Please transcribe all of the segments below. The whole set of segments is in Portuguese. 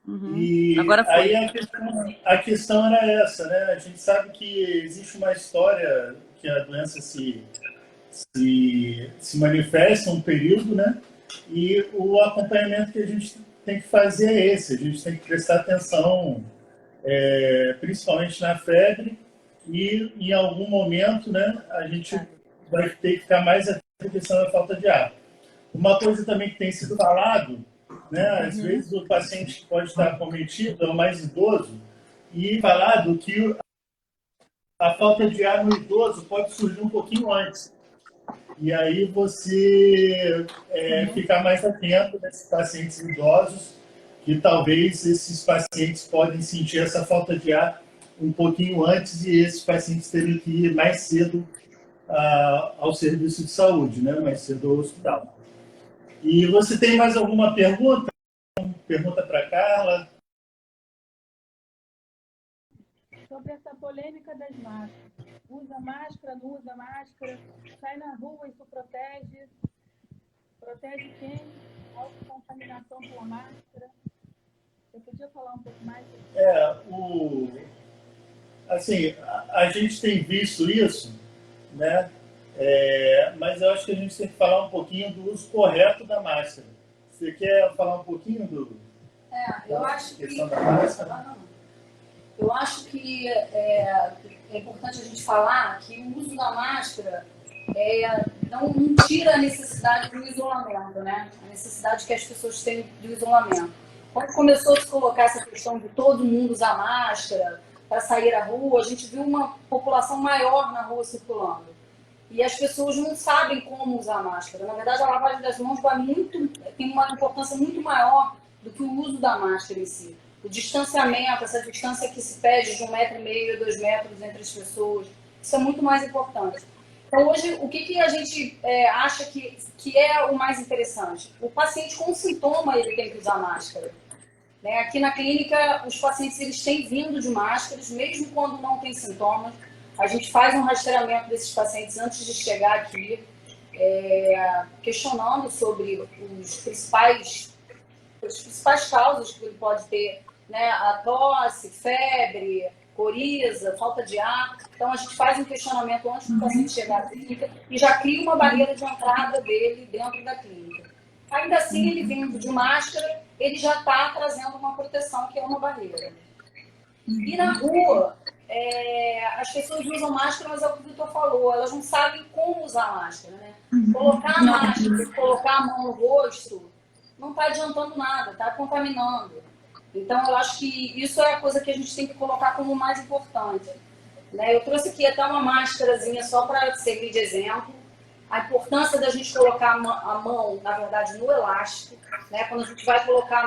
Uhum. Agora Aí foi. a questão era essa, né? A gente sabe que existe uma história que a doença se manifesta um período, né? E o acompanhamento que a gente tem que fazer é esse. A gente tem que prestar atenção, principalmente na febre, e em algum momento, né, a gente vai ter que ficar mais atento à questão da falta de ar. Uma coisa também que tem sido falado, né, às vezes o paciente que pode estar acometido é o mais idoso, e falado que a falta de ar no idoso pode surgir um pouquinho antes. E aí você ficar mais atento nesses pacientes idosos, que talvez esses pacientes podem sentir essa falta de ar um pouquinho antes e esses pacientes terem que ir mais cedo ao serviço de saúde, né? Mais cedo ao hospital. E você tem mais alguma pergunta? Pergunta para a Carla? Sobre essa polêmica das máscaras. Usa máscara, não usa máscara, sai na rua, isso protege? Protege quem? Autocontaminação pela máscara? Você podia falar um pouco mais sobre isso? Assim, a gente tem visto isso, né? Mas eu acho que a gente tem que falar um pouquinho do uso correto da máscara. Você quer falar um pouquinho eu acho questão da máscara? Eu acho que é importante a gente falar que o uso da máscara não tira a necessidade do isolamento, né? A necessidade que as pessoas têm do isolamento. Quando começou a se colocar essa questão de todo mundo usar máscara para sair à rua, a gente viu uma população maior na rua circulando. E as pessoas não sabem como usar máscara. Na verdade, a lavagem das mãos tem uma importância muito maior do que o uso da máscara em si. O distanciamento, essa distância que se pede de 1,5 m a 2 metros entre as pessoas, isso é muito mais importante. Então, hoje, o que a gente acha que é o mais interessante? O paciente com sintoma, ele tem que usar máscara. Né? Aqui na clínica, os pacientes eles têm vindo de máscaras, mesmo quando não tem sintomas. A gente faz um rastreamento desses pacientes antes de chegar aqui, questionando sobre as principais causas que ele pode ter, né? A tosse, febre, coriza, falta de ar. Então, a gente faz um questionamento antes do paciente chegar à clínica e já cria uma barreira de entrada dele dentro da clínica. Ainda assim, ele vindo de máscara, ele já está trazendo uma proteção, que é uma barreira. E na rua, as pessoas usam máscara, mas é o que o Vitor falou, elas não sabem como usar máscara, né? Colocar a máscara, colocar a mão no rosto, não está adiantando nada, está contaminando. Então, eu acho que isso é a coisa que a gente tem que colocar como mais importante. Né? Eu trouxe aqui até uma máscarazinha só para servir de exemplo. A importância da gente colocar a mão, na verdade, no elástico. Né? Quando a gente vai colocar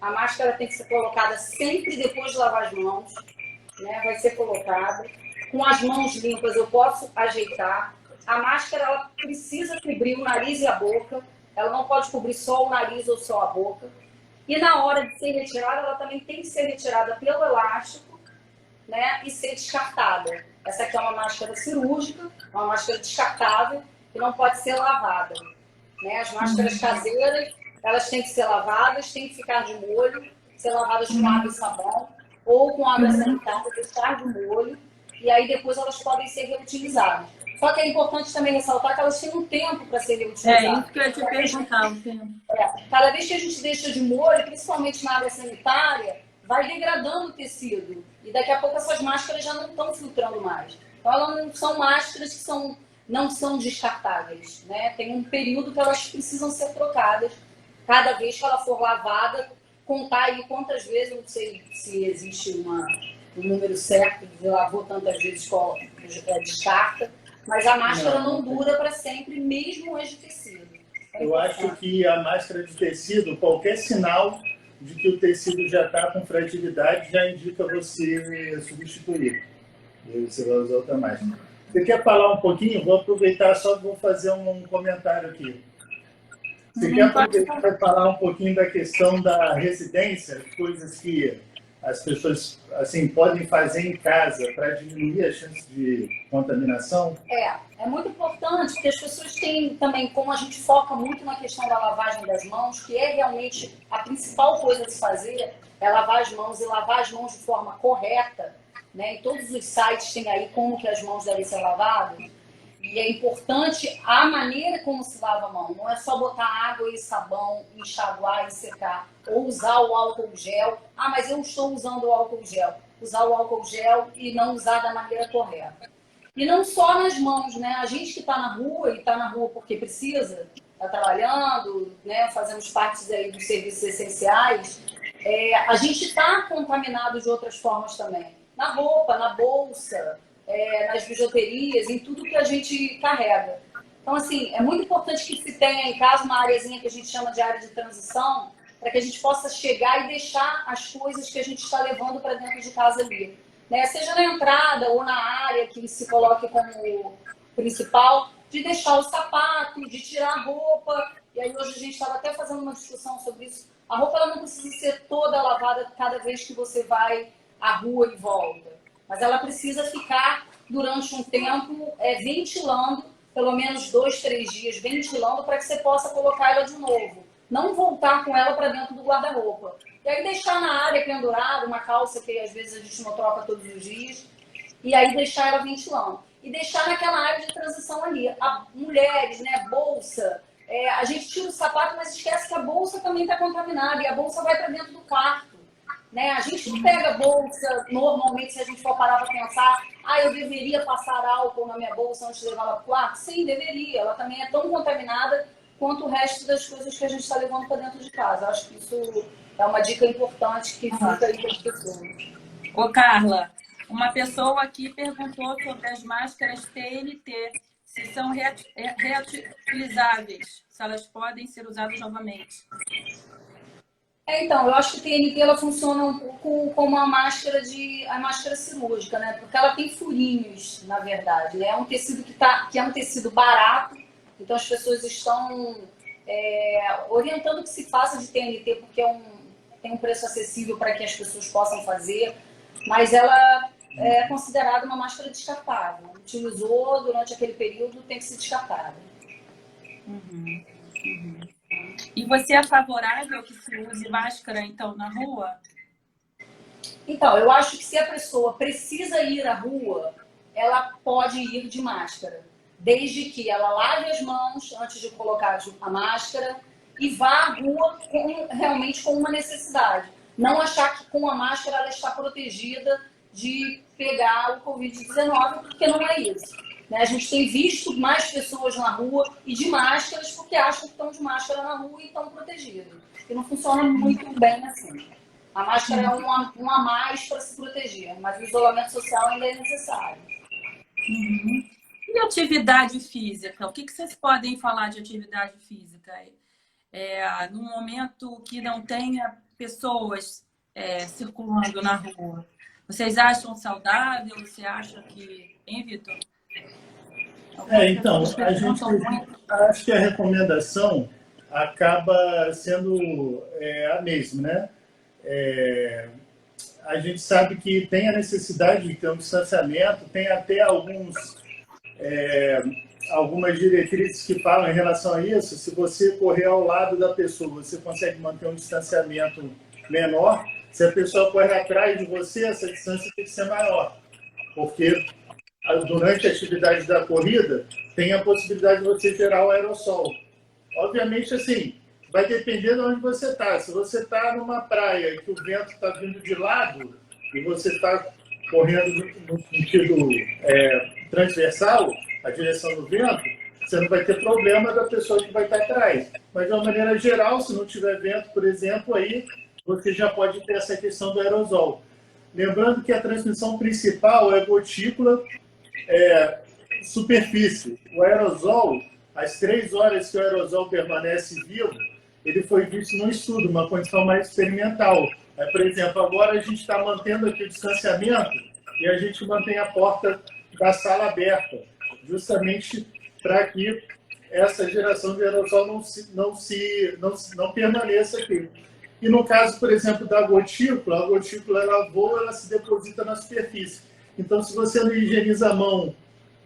a máscara tem que ser colocada sempre depois de lavar as mãos. Né? Vai ser colocada. Com as mãos limpas, eu posso ajeitar. A máscara ela precisa cobrir o nariz e a boca. Ela não pode cobrir só o nariz ou só a boca. E na hora de ser retirada, ela também tem que ser retirada pelo elástico, né, e ser descartada. Essa aqui é uma máscara cirúrgica, uma máscara descartável, que não pode ser lavada. Né? As máscaras caseiras, elas têm que ser lavadas, têm que ficar de molho, ser lavadas com água e sabão, ou com água sanitária, deixar de molho, e aí depois elas podem ser reutilizadas. Só que é importante também ressaltar que elas têm um tempo para serem utilizadas. Isso que eu ia te perguntar, o tempo. Cada vez que a gente deixa de molho, principalmente na área sanitária, vai degradando o tecido. E daqui a pouco essas máscaras já não estão filtrando mais. Então, elas não são máscaras que não são descartáveis. Né? Tem um período que elas precisam ser trocadas. Cada vez que ela for lavada, contar aí quantas vezes, não sei se existe um número certo de lavou tantas vezes, descarta. Mas a máscara não dura para sempre, mesmo as de tecido. Eu acho que a máscara de tecido, qualquer sinal de que o tecido já está com fragilidade, já indica você substituir. E você vai usar outra máscara. Você quer falar um pouquinho? Vou aproveitar, só vou fazer um comentário aqui. Você quer aproveitar para falar um pouquinho da questão da residência, coisas que as pessoas assim podem fazer em casa para diminuir a chance de contaminação? É muito importante, porque as pessoas têm também, como a gente foca muito na questão da lavagem das mãos, que é realmente a principal coisa a se fazer, é lavar as mãos e lavar as mãos de forma correta, né? Em todos os sites tem aí como que as mãos devem ser lavadas. E é importante a maneira como se lava a mão. Não é só botar água e sabão, enxaguar e secar. Ou usar o álcool gel. Ah, mas eu estou usando o álcool gel. Usar o álcool gel e não usar da maneira correta. E não só nas mãos, né? A gente que está na rua, e está na rua porque precisa, está trabalhando, né? Fazemos parte aí dos serviços essenciais, a gente está contaminado de outras formas também. Na roupa, na bolsa, nas bijuterias, em tudo que a gente carrega. Então, assim, é muito importante que se tenha em casa uma areazinha que a gente chama de área de transição, para que a gente possa chegar e deixar as coisas que a gente está levando para dentro de casa ali. Né? Seja na entrada ou na área que se coloque como principal, de deixar o sapato, de tirar a roupa. E aí hoje a gente estava até fazendo uma discussão sobre isso. A roupa ela não precisa ser toda lavada cada vez que você vai à rua e volta. Mas ela precisa ficar durante um tempo ventilando, pelo menos 2, 3 dias ventilando, para que você possa colocar ela de novo. Não voltar com ela para dentro do guarda-roupa. E aí deixar na área pendurada, uma calça que às vezes a gente não troca todos os dias, e aí deixar ela ventilando. E deixar naquela área de transição ali. Mulheres, né, bolsa, a gente tira o sapato, mas esquece que a bolsa também está contaminada, e a bolsa vai para dentro do quarto. Né? A gente não pega a bolsa, normalmente, se a gente for parar para pensar, eu deveria passar álcool na minha bolsa antes de levar ela para o quarto? Sim, deveria. Ela também é tão contaminada quanto o resto das coisas que a gente está levando para dentro de casa. Eu acho que isso é uma dica importante que fica aí para as pessoas. Ô, Carla, uma pessoa aqui perguntou sobre as máscaras TNT, se são reutilizáveis, se elas podem ser usadas novamente. Então, eu acho que a TNT ela funciona um pouco como a máscara cirúrgica, né? Porque ela tem furinhos, na verdade. Né? É um tecido que é um tecido barato, então as pessoas estão orientando que se faça de TNT porque tem um preço acessível para que as pessoas possam fazer, mas ela é considerada uma máscara descartável. Utilizou durante aquele período, tem que ser descartada. Uhum. E você é favorável que se use máscara, então, na rua? Então, eu acho que se a pessoa precisa ir à rua, ela pode ir de máscara, desde que ela lave as mãos antes de colocar a máscara e vá à rua realmente com uma necessidade. Não achar que com a máscara ela está protegida de pegar o Covid-19, porque não é isso. Né? A gente tem visto mais pessoas na rua e de máscaras porque acham que estão de máscara na rua e estão protegidas. E não funciona muito bem assim. A máscara é um a mais para se proteger, mas o isolamento social ainda é necessário. Uhum. E atividade física? O que vocês podem falar de atividade física? No momento que não tenha pessoas circulando na rua. Vocês acham saudável? Você acha que... Hein, Vitor? Então, a gente acho que a recomendação acaba sendo a mesma, né? A gente sabe que tem a necessidade de ter um distanciamento, tem até algumas diretrizes que falam em relação a isso. Se você correr ao lado da pessoa, você consegue manter um distanciamento menor. Se a pessoa correr atrás de você, essa distância tem que ser maior, porque durante a atividade da corrida, tem a possibilidade de você gerar o aerossol. Obviamente, assim, vai depender de onde você está. Se você está numa praia que o vento está vindo de lado e você está correndo no sentido transversal, a direção do vento, você não vai ter problema da pessoa que vai estar atrás. Mas, de uma maneira geral, se não tiver vento, por exemplo, aí você já pode ter essa questão do aerosol. Lembrando que a transmissão principal é gotícula, superfície. O aerosol, as 3 horas que o aerosol permanece vivo, ele foi visto num estudo, uma condição mais experimental. Por exemplo, agora a gente está mantendo aqui o distanciamento e a gente mantém a porta da sala aberta, justamente para que essa geração de aerosol não permaneça aqui. E no caso, por exemplo, da gotícula, a gotícula ela voa, ela se deposita na superfície. Então, se você não higieniza a mão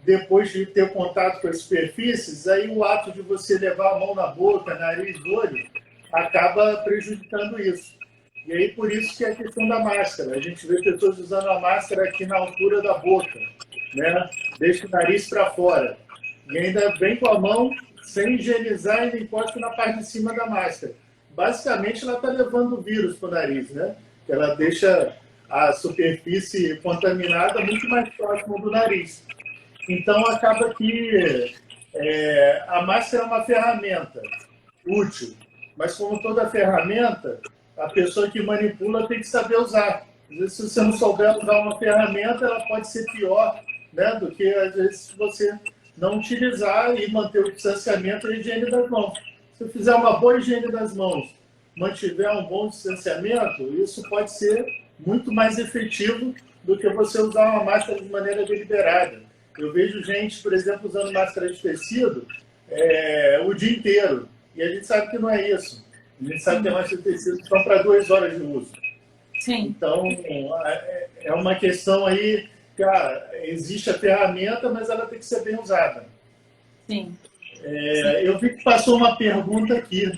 depois de ter contato com as superfícies, aí o ato de você levar a mão na boca, nariz, olho, acaba prejudicando isso. E aí, por isso que é a questão da máscara. A gente vê pessoas usando a máscara aqui na altura da boca, né? Deixa o nariz para fora. E ainda vem com a mão sem higienizar e ainda encosta na parte de cima da máscara. Basicamente, ela está levando o vírus para o nariz, né? Ela deixa a superfície contaminada muito mais próxima do nariz. Então, acaba que a máscara é uma ferramenta útil, mas como toda ferramenta, a pessoa que manipula tem que saber usar. Às vezes, se você não souber usar uma ferramenta, ela pode ser pior, né, do que, às vezes, se você não utilizar e manter o distanciamento e a higiene das mãos. Se eu fizer uma boa higiene das mãos, mantiver um bom distanciamento, isso pode ser muito mais efetivo do que você usar uma máscara de maneira deliberada. Eu vejo gente, por exemplo, usando máscara de tecido o dia inteiro. E a gente sabe que não é isso. A gente sabe que a máscara de tecido são para 2 horas de uso. Sim. Então, é uma questão aí, cara, existe a ferramenta, mas ela tem que ser bem usada. Sim. Eu vi que passou uma pergunta aqui.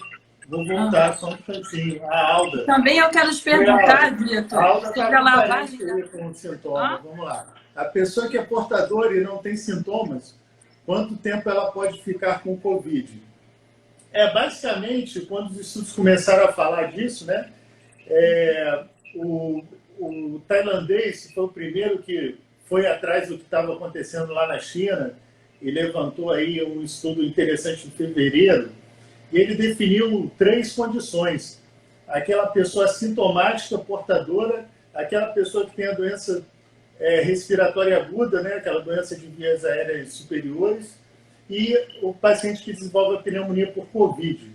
Vou voltar só um instantinho. A Alda. Também eu quero te perguntar, Vitor, sobre a lavagem. Com sintoma. Vamos lá. A pessoa que é portadora e não tem sintomas, quanto tempo ela pode ficar com o Covid? Basicamente, quando os estudos começaram a falar disso, né, o tailandês foi o primeiro que foi atrás do que estava acontecendo lá na China e levantou aí um estudo interessante em fevereiro, e ele definiu 3 condições. Aquela pessoa assintomática, portadora, aquela pessoa que tem a doença respiratória aguda, né, aquela doença de vias aéreas superiores, e o paciente que desenvolve a pneumonia por Covid.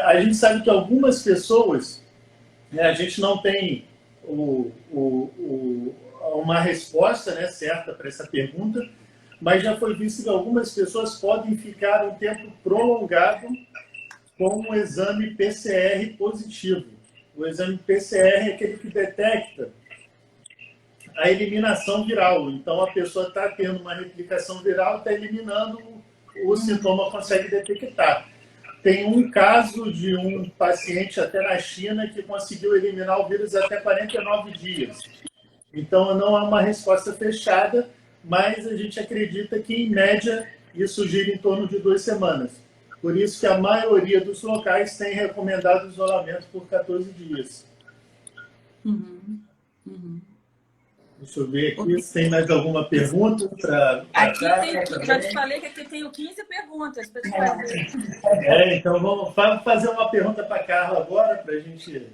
A gente sabe que algumas pessoas, a gente não tem uma resposta, né, certa para essa pergunta, mas já foi visto que algumas pessoas podem ficar um tempo prolongado com um exame PCR positivo. O exame PCR é aquele que detecta a eliminação viral. Então, a pessoa está tendo uma replicação viral, está eliminando, o sintoma consegue detectar. Tem um caso de um paciente até na China que conseguiu eliminar o vírus até 49 dias. Então, não é uma resposta fechada, mas a gente acredita que, em média, isso gira em torno de 2 semanas. Por isso que a maioria dos locais tem recomendado isolamento por 14 dias. Deixa eu ver aqui se tem mais alguma pergunta. Aqui já te falei que aqui tenho 15 perguntas para te fazer. Então vamos fazer uma pergunta para a Carla agora, para a gente...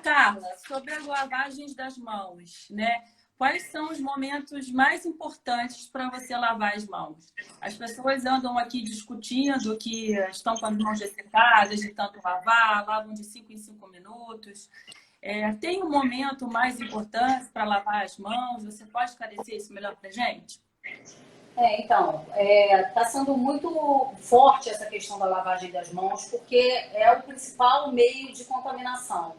Carla, sobre as lavagens das mãos, né? Quais são os momentos mais importantes para você lavar as mãos? As pessoas andam aqui discutindo que estão com as mãos ressecadas de tanto lavar, lavam de 5 em 5 minutos. Tem um momento mais importante para lavar as mãos? Você pode esclarecer isso melhor para a gente? Então, está sendo muito forte essa questão da lavagem das mãos, porque é o principal meio de contaminação.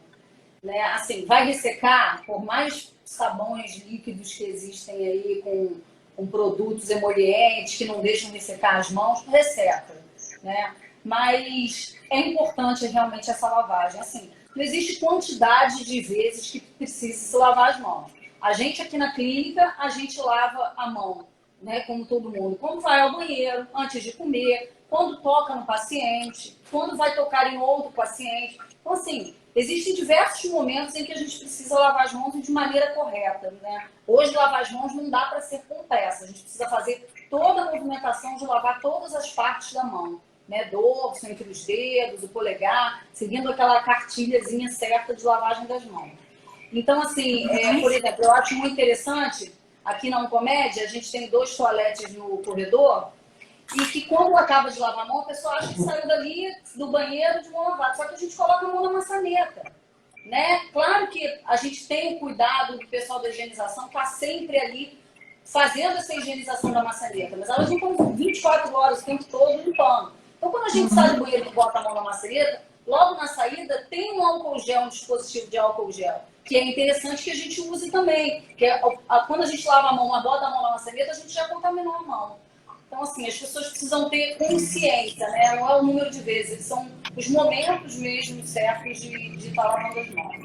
Né? Assim, vai ressecar, por mais sabões líquidos que existem aí com produtos emolientes que não deixam ressecar as mãos, resseca, né? Mas é importante realmente essa lavagem. Assim, não existe quantidade de vezes que precisa se lavar as mãos. A gente aqui na clínica, a gente lava a mão, né? Como todo mundo. Quando vai ao banheiro, antes de comer, quando toca no paciente, quando vai tocar em outro paciente. Então, assim, existem diversos momentos em que a gente precisa lavar as mãos de maneira correta, né? Hoje, lavar as mãos não dá para ser com pressa. A gente precisa fazer toda a movimentação de lavar todas as partes da mão, né? Dorso, entre os dedos, o polegar, seguindo aquela cartilhazinha certa de lavagem das mãos. Então, assim, por exemplo, eu acho muito interessante, aqui na Oncomédia, a gente tem 2 toaletes no corredor, e que quando acaba de lavar a mão, a pessoa acha que saiu dali do banheiro de mão lavada. Só que a gente coloca a mão na maçaneta, né? Claro que a gente tem o cuidado do pessoal da higienização, está sempre ali fazendo essa higienização da maçaneta, mas elas não estão 24 horas o tempo todo limpando. Então, quando a gente sai do banheiro e bota a mão na maçaneta, logo na saída tem um álcool gel, um dispositivo de álcool gel, que é interessante que a gente use também. Que quando a gente lava a mão, bota a mão na maçaneta, a gente já contaminou a mão. Então, assim, as pessoas precisam ter consciência, né? Não é o número de vezes, são os momentos mesmo certos de estar lavando as mãos.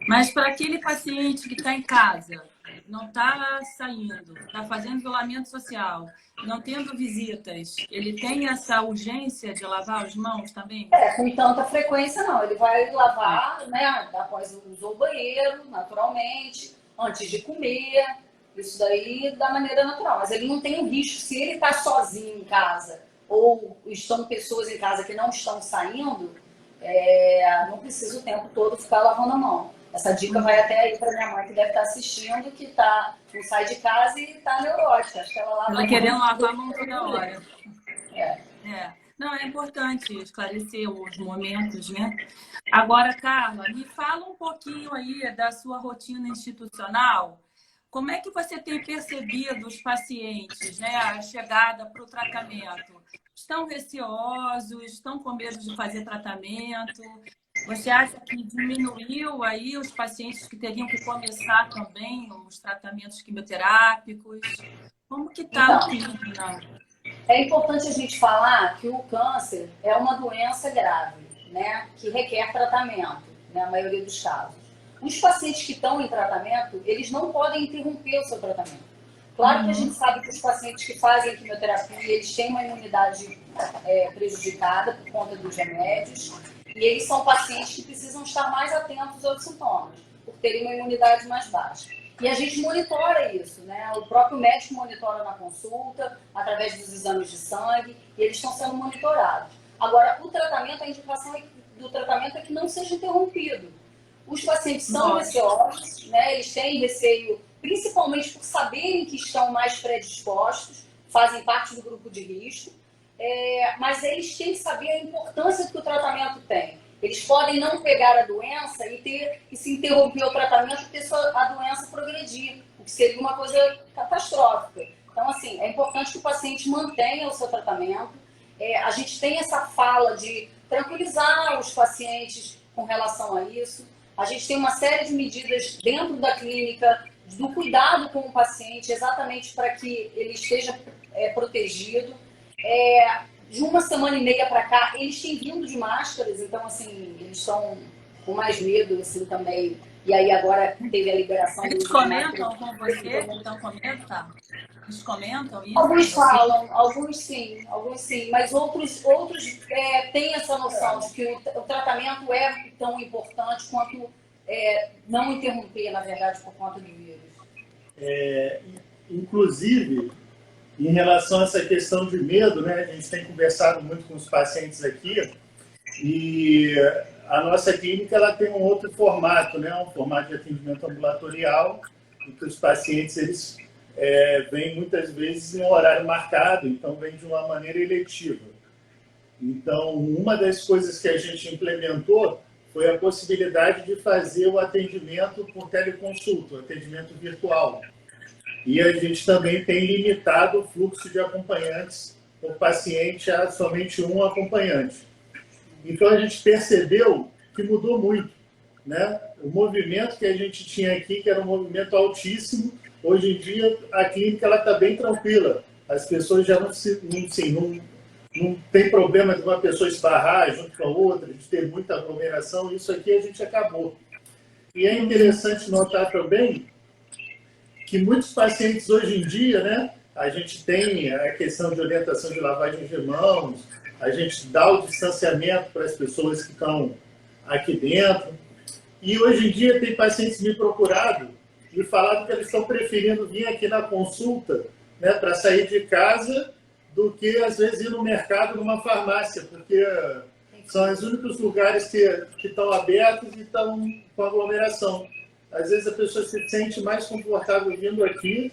Mas para aquele paciente que está em casa, não está saindo, está fazendo isolamento social, não tendo visitas, ele tem essa urgência de lavar as mãos também? Com tanta frequência não. Ele vai lavar, né, após usar o banheiro, naturalmente, antes de comer, isso daí da maneira natural. Mas ele não tem um risco, se ele está sozinho em casa, ou estão pessoas em casa que não estão saindo, não precisa o tempo todo ficar lavando a mão. Essa dica vai até aí para minha mãe, que deve estar assistindo, que não sai de casa e está neurótica. Acho que ela lava a mão. Querendo lavar a mão toda hora. É. Não, é importante esclarecer os momentos, né? Agora, Carla, me fala um pouquinho aí da sua rotina institucional. Como é que você tem percebido os pacientes, né? A chegada para o tratamento? Estão receosos? Estão com medo de fazer tratamento? Você acha que diminuiu aí os pacientes que teriam que começar também os tratamentos quimioterápicos? Como que está o clima? É importante a gente falar que o câncer é uma doença grave, né, que requer tratamento, na maioria dos casos. Os pacientes que estão em tratamento, eles não podem interromper o seu tratamento. Claro que a gente sabe que os pacientes que fazem quimioterapia, eles têm uma imunidade prejudicada por conta dos remédios, e eles são pacientes que precisam estar mais atentos aos sintomas, por terem uma imunidade mais baixa. E a gente monitora isso, né? O próprio médico monitora na consulta, através dos exames de sangue, e eles estão sendo monitorados. Agora, o tratamento, a indicação do tratamento é que não seja interrompido. Os pacientes são receosos, né? Eles têm receio, principalmente por saberem que estão mais predispostos, fazem parte do grupo de risco, mas eles têm que saber a importância que o tratamento tem. Eles podem não pegar a doença e se interromper o tratamento e ter a doença progredir, o que seria uma coisa catastrófica. Então, assim, é importante que o paciente mantenha o seu tratamento. A gente tem essa fala de tranquilizar os pacientes com relação a isso. A gente tem uma série de medidas dentro da clínica do cuidado com o paciente, exatamente para que ele esteja protegido. De uma semana e meia para cá, eles têm vindo de máscaras, então, assim, eles estão com mais medo, assim, também. E aí, agora teve a liberação... Eles comentam com você? Então, comentam? Eles comentam isso? Alguns falam, alguns sim, mas outros têm essa noção de que o tratamento é tão importante quanto não interromper, na verdade, por conta do vírus. Inclusive, em relação a essa questão de medo, né, a gente tem conversado muito com os pacientes aqui e a nossa clínica ela tem um outro formato, né, um formato de atendimento ambulatorial, em que os pacientes eles vêm muitas vezes em um horário marcado, então vêm de uma maneira eletiva. Então, uma das coisas que a gente implementou foi a possibilidade de fazer o atendimento por teleconsulta, o atendimento virtual. E a gente também tem limitado o fluxo de acompanhantes por paciente a somente um acompanhante. Então, a gente percebeu que mudou muito, né? O movimento que a gente tinha aqui, que era um movimento altíssimo, hoje em dia a clínica está bem tranquila. As pessoas já não tem problema de uma pessoa esbarrar junto com a outra, de ter muita aglomeração. Isso aqui a gente acabou. E é interessante notar também que muitos pacientes hoje em dia, né, a gente tem a questão de orientação de lavagem de mãos, a gente dá o distanciamento para as pessoas que estão aqui dentro. E hoje em dia tem pacientes me procurado e falado que eles estão preferindo vir aqui na consulta, né, para sair de casa do que, às vezes, ir no mercado, numa farmácia, porque são os únicos lugares que estão abertos e estão com aglomeração. Às vezes a pessoa se sente mais confortável vindo aqui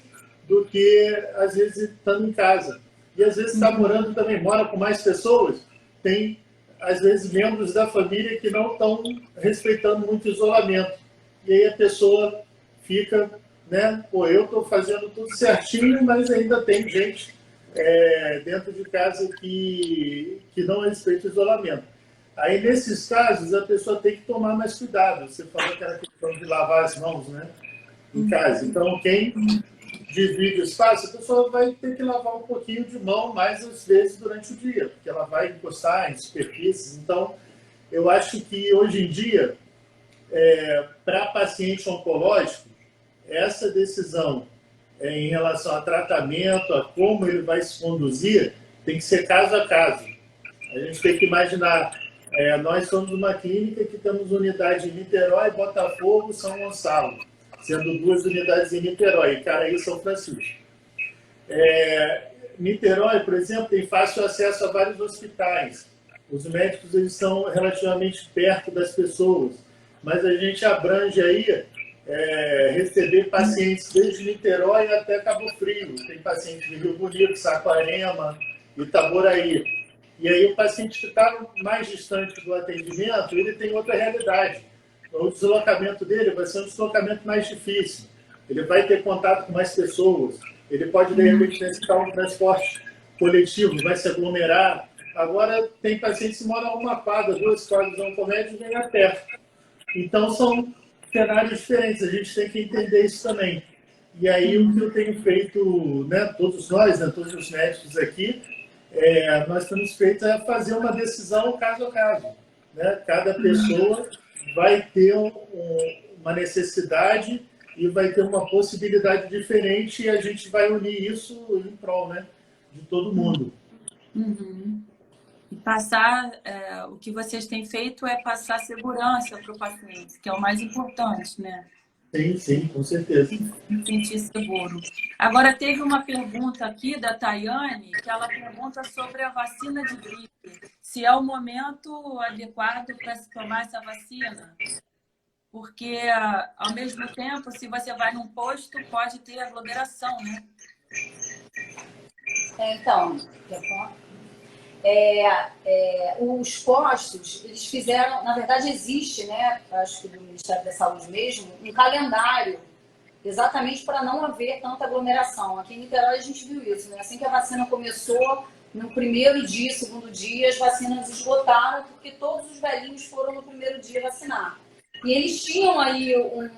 do que, às vezes, estando em casa. E, às vezes, está morando também, mora com mais pessoas, tem, às vezes, membros da família que não estão respeitando muito o isolamento. E aí a pessoa fica, né, eu estou fazendo tudo certinho, mas ainda tem gente dentro de casa que não respeita o isolamento. Aí, nesses casos, a pessoa tem que tomar mais cuidado. Você falou que era questão de lavar as mãos, né, em casa. Então, quem divide o espaço, a pessoa vai ter que lavar um pouquinho de mão mais às vezes durante o dia, porque ela vai encostar em superfícies. Então, eu acho que hoje em dia, para paciente oncológico, essa decisão em relação a tratamento, a como ele vai se conduzir, tem que ser caso a caso. A gente tem que imaginar, nós somos uma clínica que temos unidade em Niterói, Botafogo, São Gonçalo, sendo 2 unidades em Niterói, e Caraí e São Francisco. Niterói, por exemplo, tem fácil acesso a vários hospitais. Os médicos eles são relativamente perto das pessoas, mas a gente abrange aí receber pacientes desde Niterói até Cabo Frio. Tem pacientes de Rio Bonito, Saquarema, Itaboraí. E aí o paciente que está mais distante do atendimento, ele tem outra realidade. O deslocamento dele vai ser um deslocamento mais difícil. Ele vai ter contato com mais pessoas. Ele pode, de repente, necessitar um transporte coletivo, vai se aglomerar. Agora, tem pacientes que moram a 1 quadra, 2 quadras de um comédio e vem a pé. Então, são cenários diferentes. A gente tem que entender isso também. E aí, o que eu tenho feito, né, todos nós, né, todos os médicos aqui, nós temos feito fazer uma decisão caso a caso. Né? Cada pessoa vai ter uma necessidade e vai ter uma possibilidade diferente e a gente vai unir isso em prol, né, de todo mundo. Uhum. E passar, o que vocês têm feito é passar segurança para o paciente, que é o mais importante, né? Sim, com certeza. Sentir seguro. Agora, teve uma pergunta aqui da Tayane, que ela pergunta sobre a vacina de gripe. Se é o momento adequado para se tomar essa vacina? Porque, ao mesmo tempo, se você vai num posto, pode ter aglomeração, né? Então, os postos, eles fizeram, na verdade existe, né, acho que do Ministério da Saúde mesmo, um calendário exatamente para não haver tanta aglomeração. Aqui em Niterói a gente viu isso, né? Assim que a vacina começou, no primeiro dia, segundo dia, as vacinas esgotaram porque todos os velhinhos foram no primeiro dia vacinar. E eles tinham aí um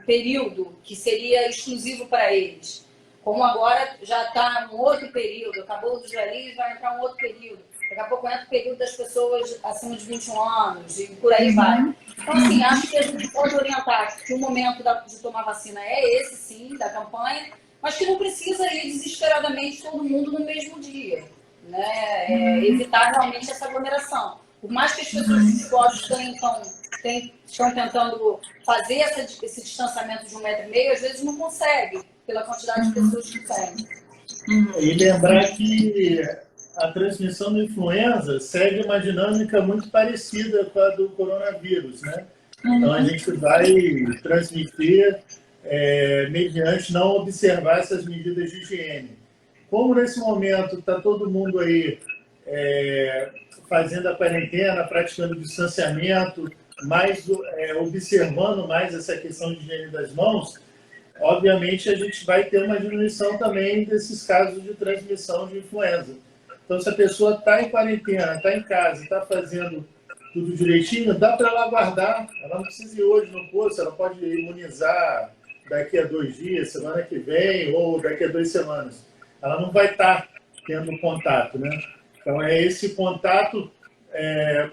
período que seria exclusivo para eles. Como agora já está um outro período, acabou dos velhinhos, vai entrar um outro período. Daqui a pouco entra o período das pessoas acima de 21 anos e por aí vai. Então, assim, acho que a gente pode orientar que o momento de tomar vacina é esse, sim, da campanha, mas que não precisa ir desesperadamente todo mundo no mesmo dia. Né? Evitar realmente essa aglomeração. Por mais que as pessoas dos postos estão tentando fazer esse distanciamento de 1,5 metro, às vezes não conseguem, pela quantidade de pessoas que tem. E lembrar que a transmissão da influenza segue uma dinâmica muito parecida com a do coronavírus, né? Então, a gente vai transmitir mediante não observar essas medidas de higiene. Como nesse momento está todo mundo aí fazendo a quarentena, praticando distanciamento, observando mais essa questão de higiene das mãos, obviamente a gente vai ter uma diminuição também desses casos de transmissão de influenza. Então, se a pessoa está em quarentena, está em casa, está fazendo tudo direitinho, dá para ela aguardar. Ela não precisa ir hoje no posto, ela pode imunizar daqui a 2 dias, semana que vem, ou daqui a 2 semanas. Ela não vai estar tendo contato, né? Então, é esse contato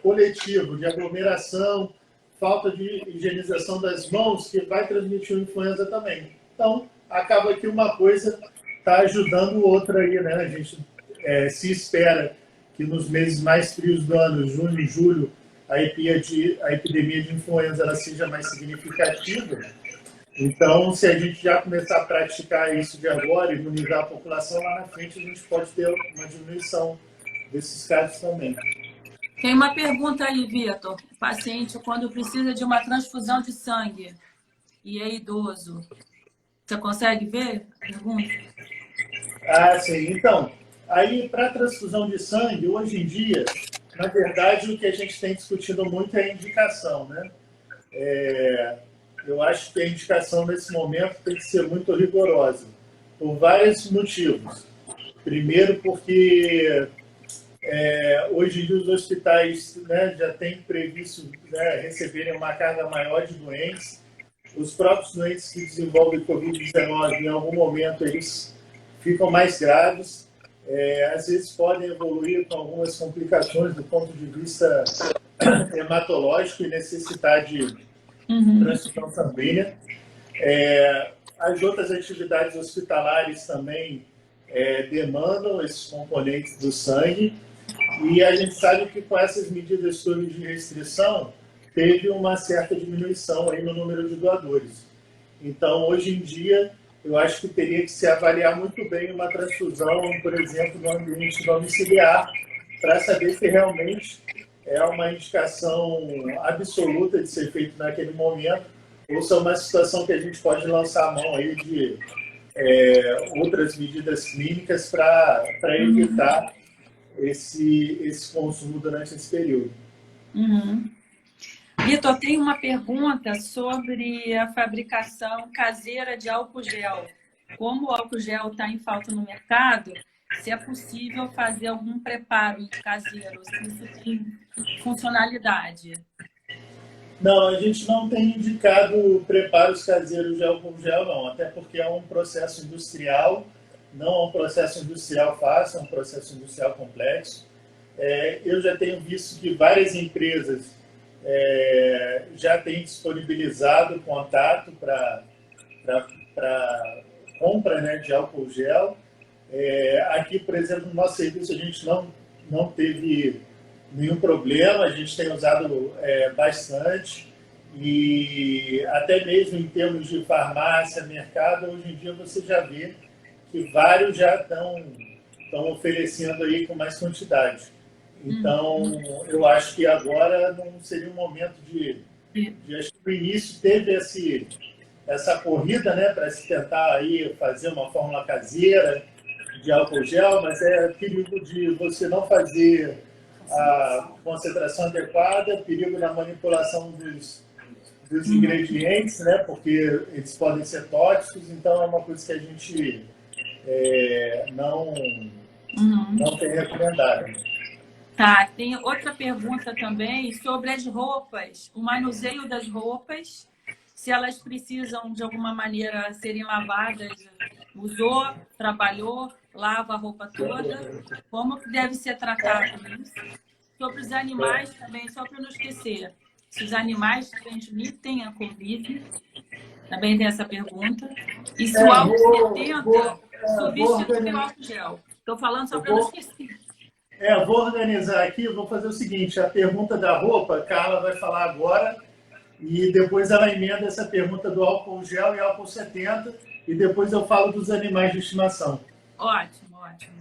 coletivo, de aglomeração, falta de higienização das mãos, que vai transmitir a influenza também. Então, acaba que uma coisa está ajudando outra aí, né? A gente se espera que nos meses mais frios do ano, junho e julho, a epidemia de influenza ela seja mais significativa. Então, se a gente já começar a praticar isso de agora, imunizar a população, lá na frente a gente pode ter uma diminuição desses casos também. Tem uma pergunta aí, Vitor. O paciente, quando precisa de uma transfusão de sangue e é idoso, você consegue ver a pergunta? Sim. Então, aí para transfusão de sangue, hoje em dia, na verdade, o que a gente tem discutido muito é a indicação, né? Eu acho que a indicação nesse momento tem que ser muito rigorosa, por vários motivos. Primeiro, porque Hoje em dia, os hospitais, né, já têm previsto, né, receberem uma carga maior de doentes. Os próprios doentes que desenvolvem Covid-19, em algum momento, eles ficam mais graves. Às vezes podem evoluir com algumas complicações do ponto de vista hematológico e necessitar de transfusão sanguínea. As outras atividades hospitalares também demandam esses componentes do sangue. E a gente sabe que com essas medidas todas de restrição, teve uma certa diminuição aí no número de doadores. Então, hoje em dia, eu acho que teria que se avaliar muito bem uma transfusão, por exemplo, no ambiente domiciliar, para saber se realmente é uma indicação absoluta de ser feito naquele momento, ou se é uma situação que a gente pode lançar a mão aí de outras medidas clínicas para evitar esse consumo durante esse período. Vitor, tem uma pergunta sobre a fabricação caseira de álcool gel. Como o álcool gel está em falta no mercado, se é possível fazer algum preparo caseiro, se isso tem funcionalidade. Não, a gente não tem indicado preparos caseiros de álcool gel, não, até porque é um processo industrial, não é um processo industrial fácil, é um processo industrial complexo. Eu já tenho visto que várias empresas já têm disponibilizado contato para compra, né, de álcool gel. Aqui, por exemplo, no nosso serviço, a gente não teve nenhum problema, a gente tem usado bastante. E até mesmo em termos de farmácia, mercado, hoje em dia você já vê que vários já estão oferecendo aí com mais quantidade. Então, eu acho que agora não seria um momento acho que no início teve essa corrida, né, para se tentar aí fazer uma fórmula caseira de álcool gel, mas é perigo de você não fazer a concentração adequada, perigo da manipulação dos ingredientes, né, porque eles podem ser tóxicos, então é uma coisa que a gente não tem recomendado. Tá, tem outra pergunta também sobre as roupas, o manuseio das roupas, se elas precisam de alguma maneira serem lavadas, usou, trabalhou, lava a roupa toda, como que deve ser tratado isso? Sobre os animais também, só para não esquecer, se os animais transmitem a Covid, também tem essa pergunta, e se o álcool 70 substitui o álcool gel. Estou falando só para não esquecer. Vou organizar aqui, vou fazer o seguinte, a pergunta da roupa, a Carla vai falar agora, e depois ela emenda essa pergunta do álcool gel e álcool 70, e depois eu falo dos animais de estimação. Ótimo, ótimo.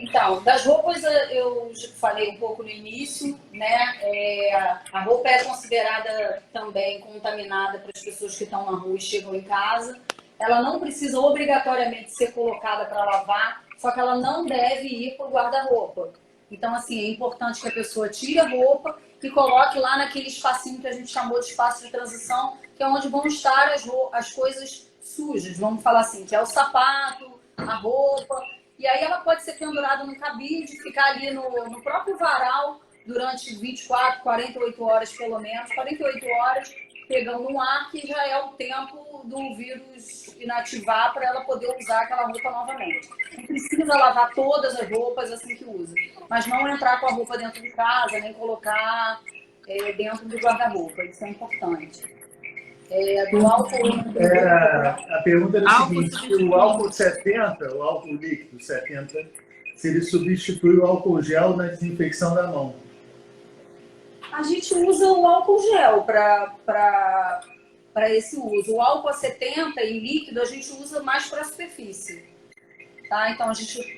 Então, das roupas eu falei um pouco no início, né? A roupa é considerada também contaminada para as pessoas que estão na rua e chegam em casa. Ela não precisa obrigatoriamente ser colocada para lavar, só que ela não deve ir para o guarda-roupa. Então, assim, é importante que a pessoa tire a roupa e coloque lá naquele espacinho que a gente chamou de espaço de transição, que é onde vão estar as coisas sujas, vamos falar assim, que é o sapato, a roupa. E aí ela pode ser pendurada no cabide, ficar ali no próprio varal durante 24, 48 horas pelo menos, 48 horas, pegando um ar que já é o tempo do vírus inativar para ela poder usar aquela roupa novamente. Não precisa lavar todas as roupas assim que usa, mas não entrar com a roupa dentro de casa, nem colocar dentro do guarda-roupa, isso é importante. Do álcool... A pergunta era o seguinte, se o álcool 70, o álcool líquido 70, se ele substitui o álcool gel na desinfecção da mão. A gente usa o álcool gel para esse uso. O álcool 70 em líquido a gente usa mais para a superfície. Tá? Então,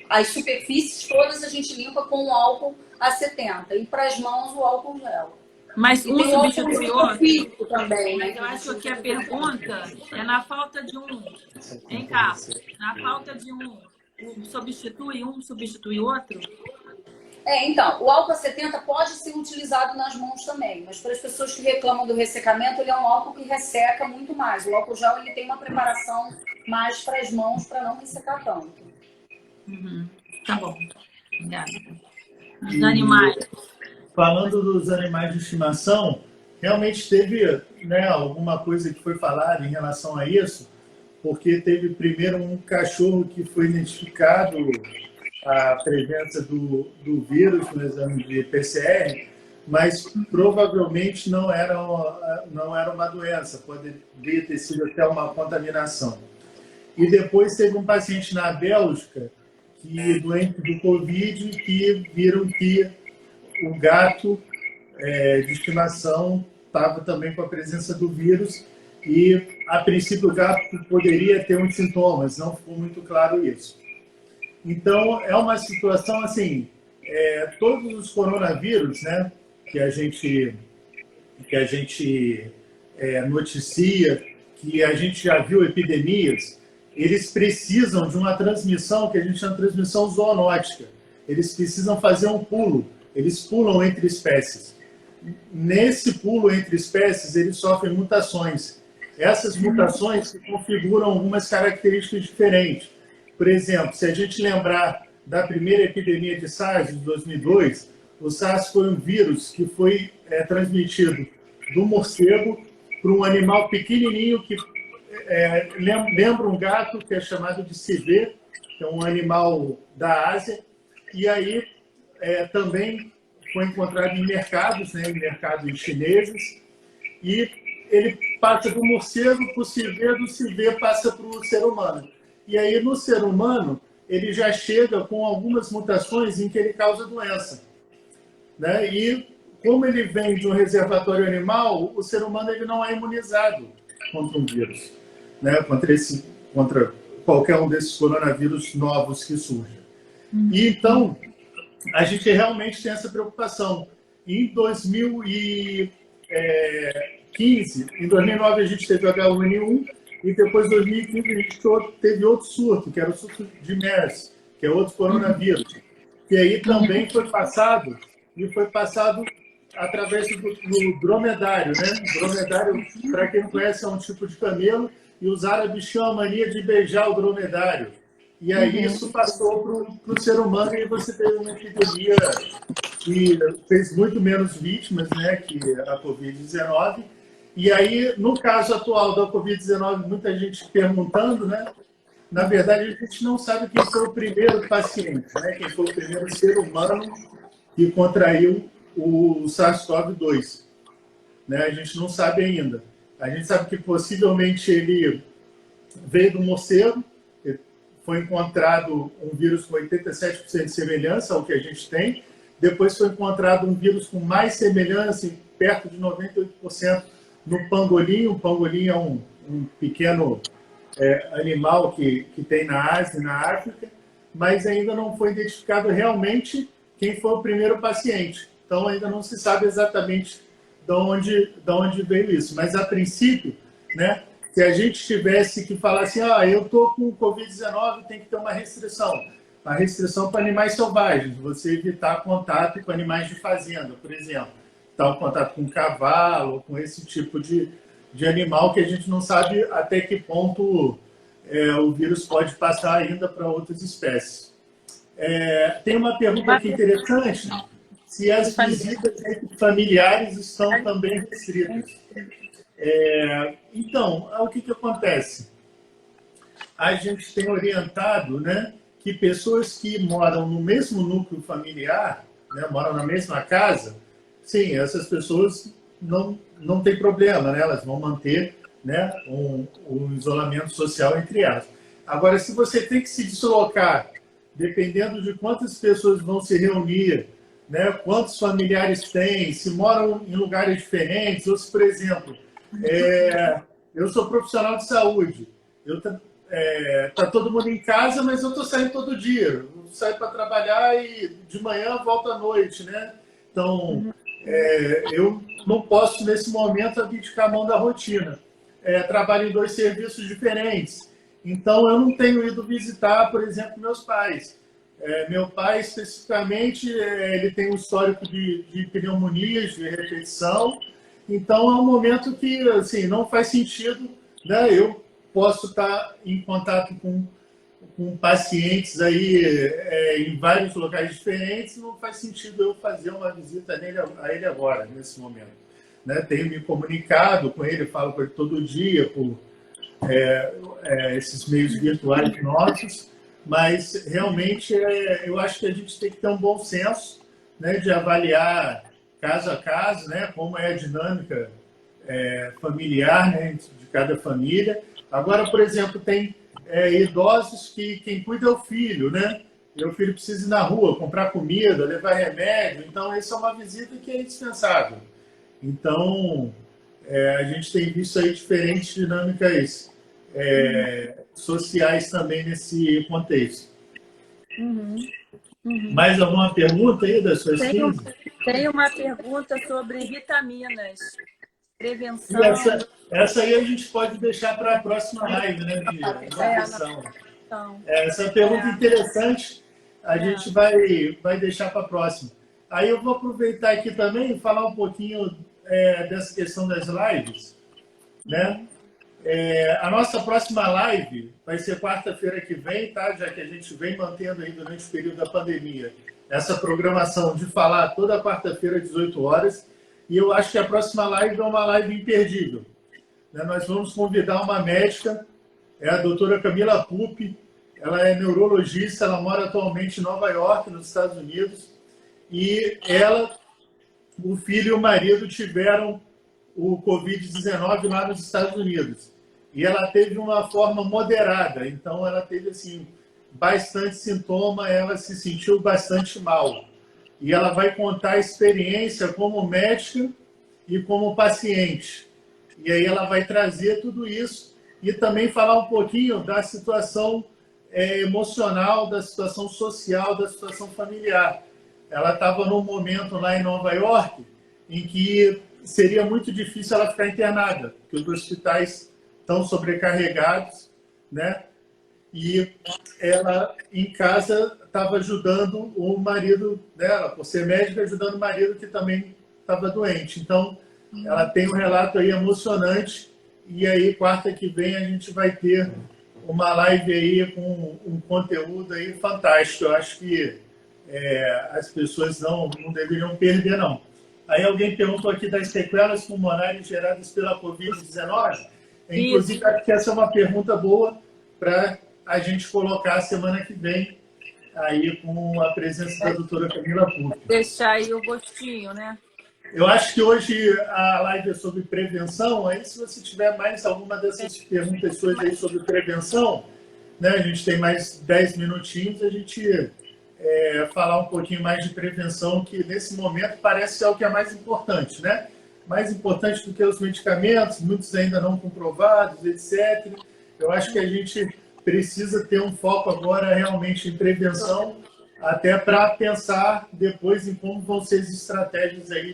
as superfícies todas a gente limpa com o álcool a 70 e para as mãos o álcool gel. Mas um substitui o outro também, né? Mas eu acho que a pergunta é na falta de um. Vem cá, na falta de um substitui o outro? Então, o álcool 70 pode ser utilizado nas mãos também, mas para as pessoas que reclamam do ressecamento, ele é um álcool que resseca muito mais. O álcool gel ele tem uma preparação mais para as mãos para não ressecar tanto. Tá bom, obrigada. Os animais. Falando dos animais de estimação, realmente teve, né, alguma coisa que foi falada em relação a isso, porque teve primeiro um cachorro que foi identificado a presença do vírus no exame de PCR, mas provavelmente não era uma doença, poderia ter sido até uma contaminação. E depois teve um paciente na Bélgica, doente do Covid, que viram que o gato de estimação estava também com a presença do vírus e, a princípio, o gato poderia ter uns sintomas, não ficou muito claro isso. Então, é uma situação assim, todos os coronavírus, né, que a gente noticia, que a gente já viu epidemias, eles precisam de uma transmissão que a gente chama de transmissão zoonótica. Eles precisam fazer um pulo, eles pulam entre espécies. Nesse pulo entre espécies, eles sofrem mutações. Essas mutações que configuram algumas características diferentes. Por exemplo, se a gente lembrar da primeira epidemia de SARS, de 2002, o SARS foi um vírus que foi transmitido do morcego para um animal pequenininho que lembra um gato, que é chamado de civet, que é um animal da Ásia, e aí também foi encontrado em mercados, né, em mercados chineses, e ele passa do morcego para o civet, do civet passa para o ser humano. E aí, no ser humano, ele já chega com algumas mutações em que ele causa doença, né? E como ele vem de um reservatório animal, o ser humano ele não é imunizado contra um vírus, né? Contra qualquer um desses coronavírus novos que surgem. E então, a gente realmente tem essa preocupação. Em 2015, em 2009 a gente teve o H1N1, e depois, em 2015, a gente teve outro surto, que era o surto de MERS, que é outro coronavírus. Que aí também foi passado, e foi passado através do dromedário, né? O dromedário, para quem não conhece, é um tipo de camelo, e os árabes tinham a mania de beijar o dromedário. E aí isso passou para o ser humano, e você teve uma epidemia que fez muito menos vítimas, né, que a Covid-19. E aí, no caso atual da Covid-19, muita gente perguntando, né? Na verdade, a gente não sabe quem foi o primeiro paciente, né? Quem foi o primeiro ser humano que contraiu o SARS-CoV-2. Né? A gente não sabe ainda. A gente sabe que possivelmente ele veio do morcego, foi encontrado um vírus com 87% de semelhança ao que a gente tem, depois foi encontrado um vírus com mais semelhança, perto de 98%, no pangolim. O pangolim é um pequeno animal que tem na Ásia e na África, mas ainda não foi identificado realmente quem foi o primeiro paciente. Então, ainda não se sabe exatamente de onde veio isso. Mas, a princípio, né, se a gente tivesse que falar assim, eu estou com Covid-19, tem que ter uma restrição para animais selvagens, você evitar contato com animais de fazenda, por exemplo. Então, contato com cavalo, com esse tipo de animal que a gente não sabe até que ponto o vírus pode passar ainda para outras espécies. Tem uma pergunta aqui interessante, se as visitas entre familiares estão também restritas. Então, o que acontece? A gente tem orientado, né, que pessoas que moram no mesmo núcleo familiar, né, moram na mesma casa, sim, essas pessoas não tem problema, né? Elas vão manter, né, um isolamento social entre elas. Agora, se você tem que se deslocar, dependendo de quantas pessoas vão se reunir, né, quantos familiares têm, se moram em lugares diferentes, ou se, por exemplo, eu sou profissional de saúde, tá todo mundo em casa, mas eu estou saindo todo dia, eu saio para trabalhar e de manhã volto à noite, né? Então, eu não posso, nesse momento, abdicar a mão da rotina. Trabalho em 2 serviços diferentes. Então, eu não tenho ido visitar, por exemplo, meus pais. Meu pai, especificamente, ele tem um histórico de pneumonias, de repetição. Então, é um momento que assim, não faz sentido, né? Eu posso estar em contato com com pacientes aí em vários locais diferentes, não faz sentido eu fazer uma visita a ele agora, nesse momento. Né? Tenho me comunicado com ele, falo com ele todo dia por esses meios virtuais nossos, mas realmente eu acho que a gente tem que ter um bom senso, né, de avaliar caso a caso, né, como é a dinâmica familiar, né, de cada família. Agora, por exemplo, tem idosos que quem cuida é o filho, né? E o filho precisa ir na rua, comprar comida, levar remédio. Então, essa é uma visita que é indispensável. Então, a gente tem visto aí diferentes dinâmicas sociais também nesse contexto. Mais alguma pergunta aí das suas 15? Tem uma pergunta sobre vitaminas. Prevenção. Essa aí a gente pode deixar para a próxima live, né, de nutrição. Essa pergunta interessante a gente vai deixar para a próxima. Aí eu vou aproveitar aqui também e falar um pouquinho dessa questão das lives, né? A nossa próxima live vai ser quarta-feira que vem, tá? Já que a gente vem mantendo aí durante o período da pandemia essa programação de falar toda quarta-feira às 18 horas. E eu acho que a próxima live é uma live imperdível. Nós vamos convidar uma médica, a doutora Camila Pupi. Ela é neurologista, ela mora atualmente em Nova York, nos Estados Unidos. E ela, o filho e o marido tiveram o Covid-19 lá nos Estados Unidos. E ela teve uma forma moderada, então ela teve assim, bastante sintoma, ela se sentiu bastante mal. E ela vai contar a experiência como médica e como paciente. E aí ela vai trazer tudo isso e também falar um pouquinho da situação emocional, da situação social, da situação familiar. Ela estava num momento lá em Nova York em que seria muito difícil ela ficar internada, porque os hospitais estão sobrecarregados, né? E ela, em casa, estava ajudando o marido dela, por ser médica, ajudando o marido que também estava doente. Então, ela tem um relato aí emocionante. E aí, quarta que vem, a gente vai ter uma live aí com um conteúdo aí fantástico. Eu acho que as pessoas não deveriam perder, não. Aí alguém perguntou aqui das sequelas pulmonares geradas pela Covid-19. Inclusive, acho que essa é uma pergunta boa para a gente colocar semana que vem aí com a presença da doutora Camila Pupi. Deixar aí o gostinho, né? Eu acho que hoje a live é sobre prevenção. Aí, se você tiver mais alguma dessas perguntas suas aí sobre prevenção, né, a gente tem mais 10 minutinhos, a gente falar um pouquinho mais de prevenção, que nesse momento parece ser o que é mais importante, né? Mais importante do que os medicamentos, muitos ainda não comprovados, etc. Eu acho que a gente precisa ter um foco agora realmente em prevenção, até para pensar depois em como vão ser as estratégias aí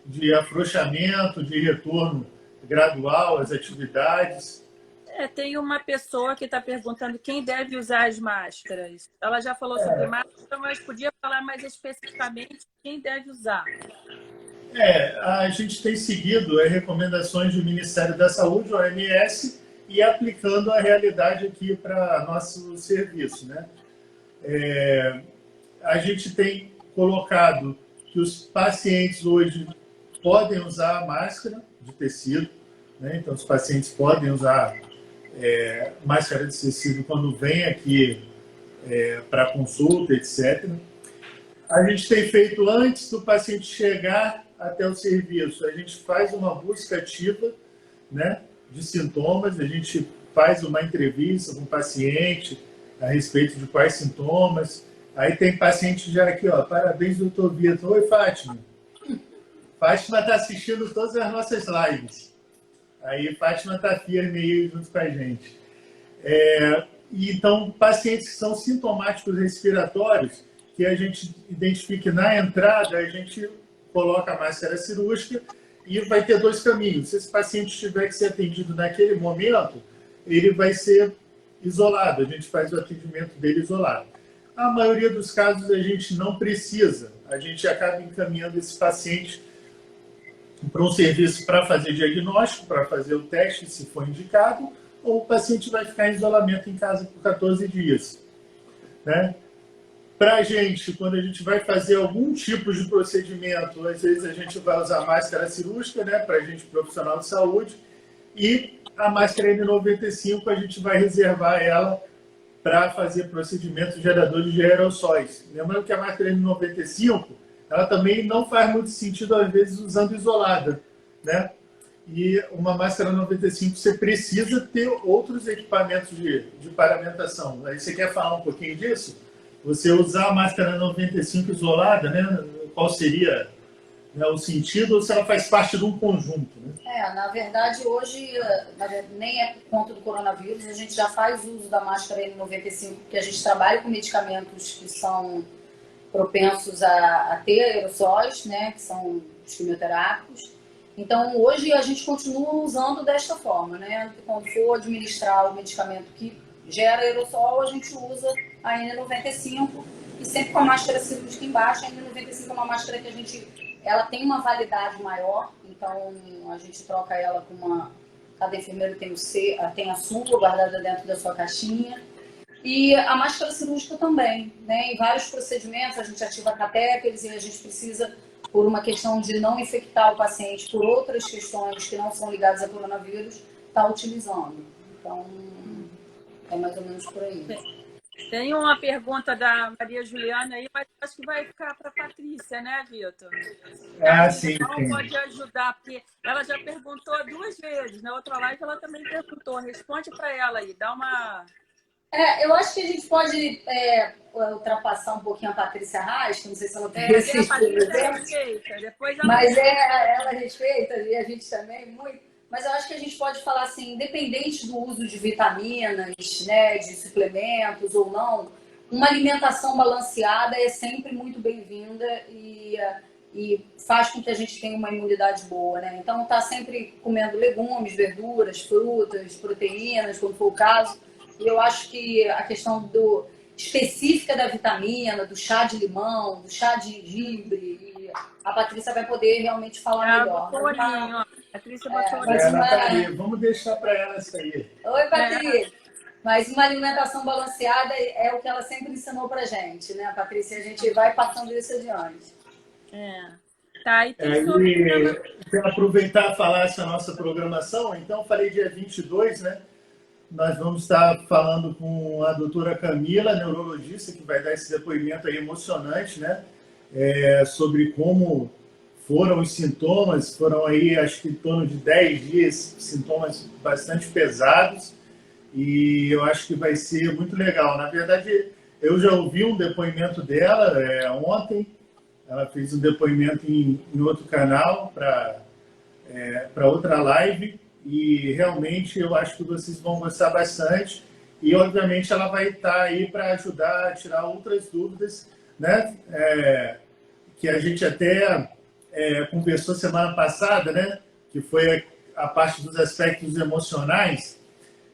de afrouxamento, de retorno gradual às atividades. Tem uma pessoa que está perguntando quem deve usar as máscaras. Ela já falou sobre máscara, mas podia falar mais especificamente quem deve usar. A gente tem seguido as recomendações do Ministério da Saúde, o OMS, e aplicando a realidade aqui para nosso serviço, né? A gente tem colocado que os pacientes hoje podem usar máscara de tecido, né? Então os pacientes podem usar máscara de tecido quando vem aqui para consulta, etc. A gente tem feito antes do paciente chegar até o serviço, a gente faz uma busca ativa, né, de sintomas, a gente faz uma entrevista com o paciente a respeito de quais sintomas. Aí tem paciente já aqui, ó, parabéns, doutor Vitor. Oi, Fátima. Fátima está assistindo todas as nossas lives. Aí Fátima está firme aí junto com a gente. Então, pacientes que são sintomáticos respiratórios, que a gente identifique na entrada, a gente coloca a máscara cirúrgica e vai ter dois caminhos. Se esse paciente tiver que ser atendido naquele momento, ele vai ser isolado, a gente faz o atendimento dele isolado. A maioria dos casos a gente não precisa, a gente acaba encaminhando esse paciente para um serviço para fazer diagnóstico, para fazer o teste, se for indicado, ou o paciente vai ficar em isolamento em casa por 14 dias. Né? Para a gente, quando a gente vai fazer algum tipo de procedimento, às vezes a gente vai usar máscara cirúrgica, né, para a gente profissional de saúde, e a máscara N95 a gente vai reservar ela para fazer procedimentos geradores de aerossóis. Lembrando que a máscara N95, ela também não faz muito sentido, às vezes, usando isolada, né? E uma máscara 95 você precisa ter outros equipamentos de paramentação. Aí você quer falar um pouquinho disso? Você usar a máscara 95 isolada, né? Qual seria, né, o sentido, ou se ela faz parte de um conjunto? Né? Na verdade, hoje, nem é por conta do coronavírus, a gente já faz uso da máscara N95, porque a gente trabalha com medicamentos que são propensos a ter aerossóis, né, que são os quimioterápicos. Então, hoje a gente continua usando desta forma, né? Quando for administrar o medicamento que gera aerossol, a gente usa a N95 e sempre com a máscara cirúrgica embaixo. A N95 é uma máscara que ela tem uma validade maior, então a gente troca ela com uma... Cada enfermeiro tem a sua guardada dentro da sua caixinha. E a máscara cirúrgica também, né? Em vários procedimentos a gente ativa catéteres e a gente precisa, por uma questão de não infectar o paciente, por outras questões que não são ligadas a coronavírus, está utilizando. Então, é mais ou menos por aí. Tem uma pergunta da Maria Juliana aí, mas acho que vai ficar para a Patrícia, né, Vitor? Sim. Ela pode ajudar, porque ela já perguntou 2 vezes. Na outra live ela também perguntou. Responde para ela aí, dá uma... Eu acho que a gente pode ultrapassar um pouquinho a Patrícia Reis, que não sei se ela tem respeita, depois ela... Mas ela respeita, e a gente também, muito. Mas eu acho que a gente pode falar assim, independente do uso de vitaminas, né, de suplementos ou não, uma alimentação balanceada é sempre muito bem-vinda e faz com que a gente tenha uma imunidade boa, né? Então, tá sempre comendo legumes, verduras, frutas, proteínas, quando for o caso. E eu acho que a questão específica da vitamina, do chá de limão, do chá de gengibre, a Patrícia vai poder realmente falar melhor. Patrícia botou olhinho. Vamos deixar para ela isso aí. Oi, Patrícia. Mas uma alimentação balanceada é o que ela sempre ensinou pra gente, né, Patrícia? A gente vai passando isso adiante. Tá, e quero aproveitar e falar essa nossa programação. Então, falei dia 22, né? Nós vamos estar falando com a doutora Camila, neurologista, que vai dar esse depoimento aí emocionante, né? Sobre como foram os sintomas. Foram aí, acho que em torno de 10 dias, sintomas bastante pesados. E eu acho que vai ser muito legal. Na verdade, eu já ouvi um depoimento dela ontem. Ela fez um depoimento em outro canal para outra live. E realmente eu acho que vocês vão gostar bastante. E, obviamente, ela vai estar aí para ajudar a tirar outras dúvidas, né? Que a gente até conversou semana passada, né? Que foi a parte dos aspectos emocionais,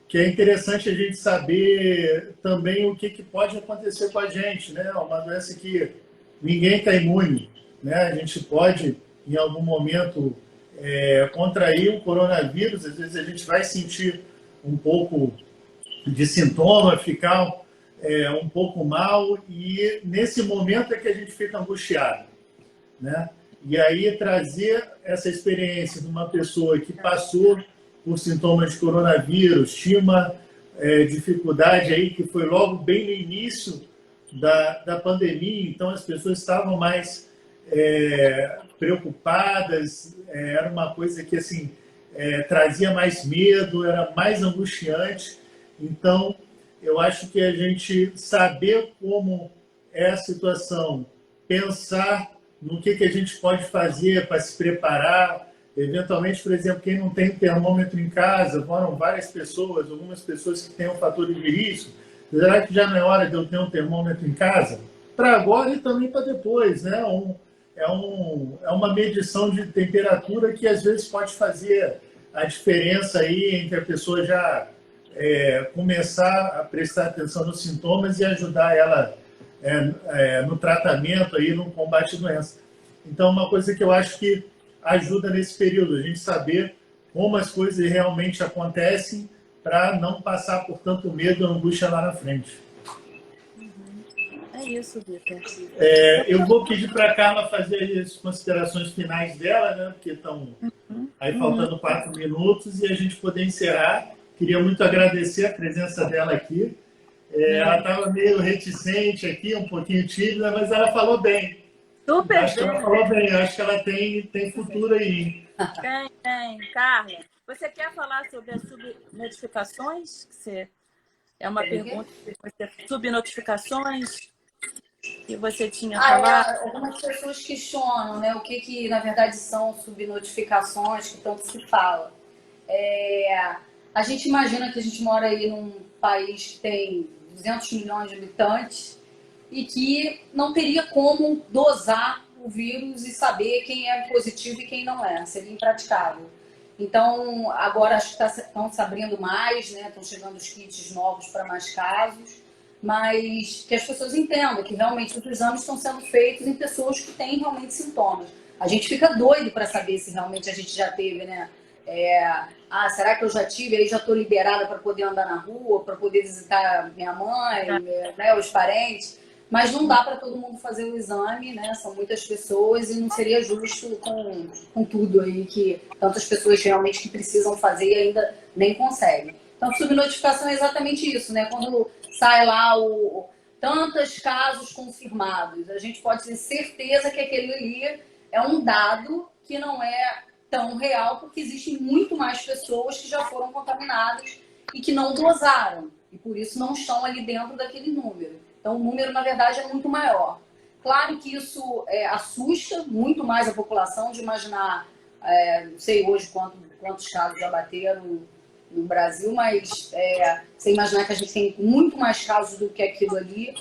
que é interessante a gente saber também o que pode acontecer com a gente, né? Uma doença que ninguém está imune, né? A gente pode, em algum momento, contrair o coronavírus. Às vezes a gente vai sentir um pouco de sintoma, ficar um pouco mal, e nesse momento é que a gente fica angustiado, né? E aí trazer essa experiência de uma pessoa que passou por sintomas de coronavírus, tinha uma dificuldade aí que foi logo bem no início da pandemia, então as pessoas estavam mais preocupadas, era uma coisa que assim trazia mais medo, era mais angustiante. Então, eu acho que a gente saber como é a situação, pensar no que a gente pode fazer para se preparar. Eventualmente, por exemplo, quem não tem termômetro em casa, foram várias pessoas, algumas pessoas que têm um fator de risco. Será que já não é hora de eu ter um termômetro em casa? Para agora e também para depois, né? É uma medição de temperatura que às vezes pode fazer a diferença aí entre a pessoa já começar a prestar atenção nos sintomas e ajudar ela no tratamento, aí, no combate à doença. Então, uma coisa que eu acho que ajuda nesse período, a gente saber como as coisas realmente acontecem para não passar por tanto medo e angústia lá na frente. É isso, Vitor. Eu vou pedir para a Carla fazer as considerações finais dela, né? Porque estão aí faltando 4 minutos e a gente poder encerrar. Queria muito agradecer a presença dela aqui. Ela estava meio reticente aqui, um pouquinho tímida, mas ela falou bem. Super Acho que ela falou bem, acho que ela tem futuro aí. Tem. Carla, você quer falar sobre as subnotificações? É uma pergunta que você... Subnotificações que você tinha falado? Algumas pessoas questionam, né, o que na verdade são subnotificações, que tanto se fala. A gente imagina que a gente mora aí num país que tem 200 milhões de habitantes e que não teria como dosar o vírus e saber quem é positivo e quem não é. Seria impraticável. Então, agora acho que estão se abrindo mais, né? Estão chegando os kits novos para mais casos, mas que as pessoas entendam que realmente os exames estão sendo feitos em pessoas que têm realmente sintomas. A gente fica doido para saber se realmente a gente já teve, né? Será que eu já tive? Aí já estou liberada para poder andar na rua, para poder visitar minha mãe, né, os parentes. Mas não dá para todo mundo fazer o exame, né? São muitas pessoas e não seria justo com tudo aí que tantas pessoas realmente que precisam fazer e ainda nem conseguem. Então, subnotificação é exatamente isso, né? Quando sai lá tantos casos confirmados, a gente pode ter certeza que aquele ali é um dado que não é tão real, porque existem muito mais pessoas que já foram contaminadas e que não dosaram, e por isso não estão ali dentro daquele número. Então, o número, na verdade, é muito maior. Claro que isso assusta muito mais a população, de imaginar, não sei hoje quantos casos já bateram no Brasil, mas você imaginar que a gente tem muito mais casos do que aquilo ali.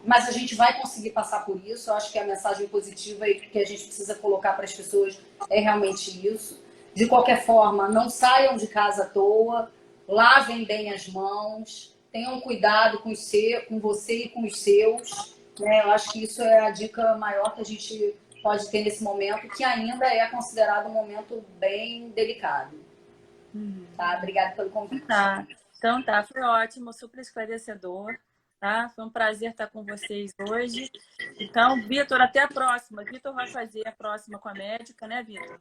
Mas a gente vai conseguir passar por isso. Eu acho que a mensagem positiva que a gente precisa colocar para as pessoas é realmente isso. De qualquer forma, não saiam de casa à toa, lavem bem as mãos, tenham cuidado com você e com os seus. Né? Eu acho que isso é a dica maior que a gente pode ter nesse momento, que ainda é considerado um momento bem delicado. Tá? Obrigada pelo convite. Então foi ótimo, super esclarecedor. Tá? Foi um prazer estar com vocês hoje. Então, Vitor, até a próxima. Vitor vai fazer a próxima com a médica, né, Vitor?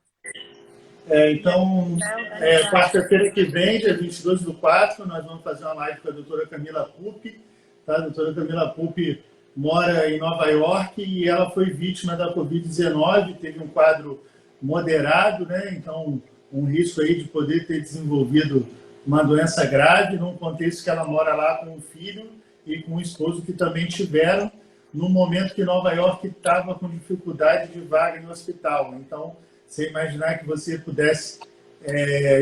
Quarta-feira que vem, dia 22/4, nós vamos fazer uma live com a doutora Camila Pupi. Tá? A doutora Camila Pupi mora em Nova York e ela foi vítima da Covid-19, teve um quadro moderado, né? Então, um risco aí de poder ter desenvolvido uma doença grave, num contexto que ela mora lá com o filho e com o esposo, que também tiveram, no momento que Nova York estava com dificuldade de vaga em hospital. Então, você imaginar que você pudesse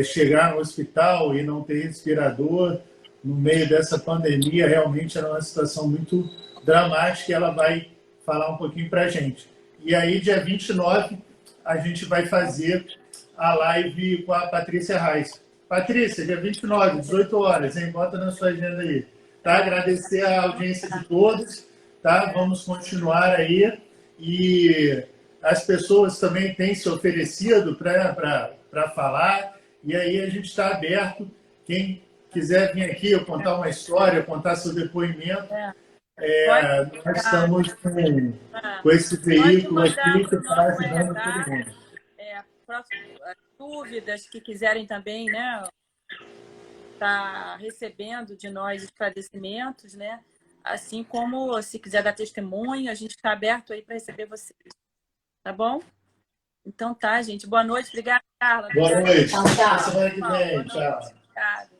chegar no hospital e não ter respirador no meio dessa pandemia, realmente era uma situação muito dramática, e ela vai falar um pouquinho para a gente. E aí, dia 29, a gente vai fazer a live com a Patrícia Reis. Patrícia, dia 29, 18 horas, hein? Bota na sua agenda aí. Tá? Agradecer a audiência de todos, tá? Vamos continuar aí, e as pessoas também têm se oferecido para falar, e aí a gente está aberto. Quem quiser vir aqui, eu contar uma história, contar seu depoimento, nós estamos com esse veículo aqui que está ajudando todo mundo. Dúvidas que quiserem também, né, tá recebendo de nós esclarecimentos, né? Assim como se quiser dar testemunho, a gente está aberto aí para receber vocês. Tá bom? Então tá, gente. Boa noite. Obrigada, Carla. Boa noite. Tchau. Até semana que vem. Tchau. Obrigada.